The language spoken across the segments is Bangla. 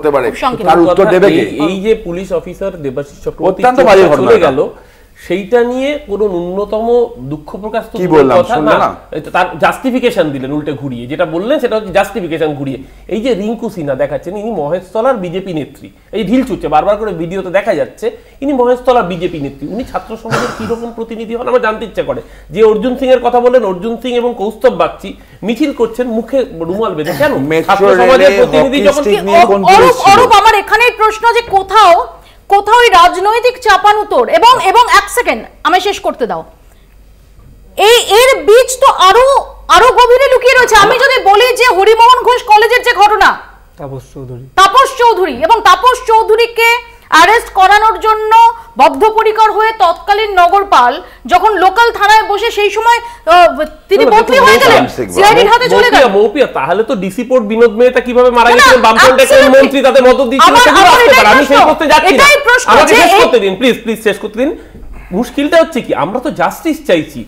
হতে পারে, তার উত্তর দেবে কে? এই যে পুলিশ অফিসার দেবাশিস চক্রবর্তী চলে গেল, সেইটা নিয়ে কোনো ন্যূনতম দুঃখ প্রকাশ তো কথা না, তার জাস্টিফিকেশন দিলেন উল্টে ঘুরিয়ে। যেটা বললেন সেটা হচ্ছে জাস্টিফিকেশন ঘুরিয়ে। এই যে রিঙ্কু সিনহা দেখাচ্ছেন, ইনি মহেশতলার বিজেপি নেত্রী, এই ঢিল ছুটছে বারবার করে ভিডিওতে দেখা যাচ্ছে, ইনি মহেশতলার বিজেপি নেত্রী। উনি ছাত্র সমাজের কিরকম প্রতিনিধি হন আমার জানতে ইচ্ছা করে। যে অর্জুন সিং এর কথা বললেন, অর্জুন সিং এবং কৌস্তব বাগচি মিছিল করছেন মুখে রুমাল বেঁধে, কেন? ছাত্র সমাজের প্রতিনিধি যখন। অরূপ, আমার এখানেই প্রশ্ন যে কোথাও কোথাও রাজনৈতিক চাপানুতোর এবং এবং এক সেকেন্ড আমায় শেষ করতে দাও, এর বীজ তো আরো গভীরে লুকিয়ে রয়েছে। আমি যদি বলি যে হরিমোহন ঘোষ কলেজের যে ঘটনা, তাপস চৌধুরী এবং তাপস চৌধুরীকে অ্যারেস্ট করানোর জন্য বদ্ধপরিকর হয়ে তৎকালীন নগরপাল যখন লোকাল থানায় বসে, সেই সময় তিনি বদলি হয়ে গেলেন, সিআইডির হাতে চলে গেলেন। মৌপিয়া, তাহলে তো ডিসি পোর্ট বিনোদ মেহতা কিভাবে মারা গেলেন, বামফ্রন্টের কোন মন্ত্রী তাদের মদত দিচ্ছিল সেগুলো আসতে পারে। আমি শেষ করতে যাচ্ছি না, আমাকে শেষ করতে দিন প্লিজ, শেষ করতে দিন। মুশকিলটা হচ্ছে কি, আমরা তো জাস্টিস চাইছি।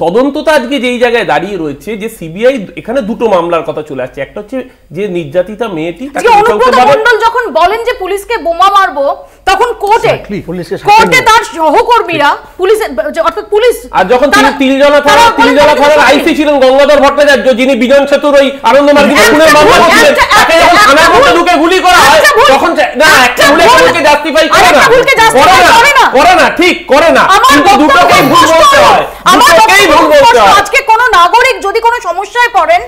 তদন্তটা আজকে যেই জায়গায় দাঁড়িয়ে রয়েছে, যে সিবিআই এখানে দুটো মামলার কথা চলে আসছে। একটা হচ্ছে যে নির্যাতিতা মেয়েটি, অনুব্রত মণ্ডল যখন বলেন যে পুলিশকে বোমা মারবো, তখন কোর্টে তার সহকর্মীরা অর্থাৎ পুলিশ, আর যখন তিলজলা থানার আইসি ছিলেন গঙ্গাধর ভট্টাচার্য, যিনি বিজন সেতুর ওই আনন্দমার্গিনী খুনের মামলা করছিলেন, তাকে যখন থানার মধ্যে ঢুকে গুলি করা হয়, তখন না একটা ভুলকে জাস্টিফাই করে না, ঠিক করে না, কিন্তু দুটোকেই ভুল বলতে হয়। আজকে কোন নাগরিক যদি কোনো সমস্যায় পড়েন,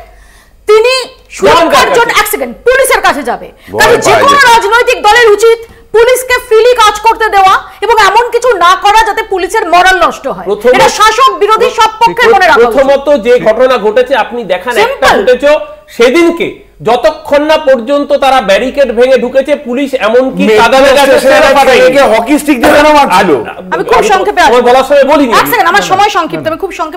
তিনি সুরক্ষার জন্য এক সেকেন্ড পুলিশের কাছে যাবে। কাজে যে কোনো রাজনৈতিক দলের উচিত পুলিশকে ফ্রিলি কাজ করতে দেওয়া এবং এমন কিছু না করা যাতে পুলিশের মরাল নষ্ট হয়। এটা শাসক বিরোধী সব পক্ষে মনে রাখা। প্রথমত যে ঘটনা ঘটেছে আপনি দেখান, একটা ঘটেছে সেদিনকে, যতক্ষণ না পর্যন্ত তারা ব্যারিকেড ভেঙে ঢুকেছে, পুলিশ এমনকি কাদানে গাছে হকি স্টিক দিয়ে মারছিল। আমি খুব সংক্ষেপে বলার সময় বলিনি, এক সেকেন্ড আমার সময় সংক্ষিপ্ত, আমি খুব সংক্ষেপে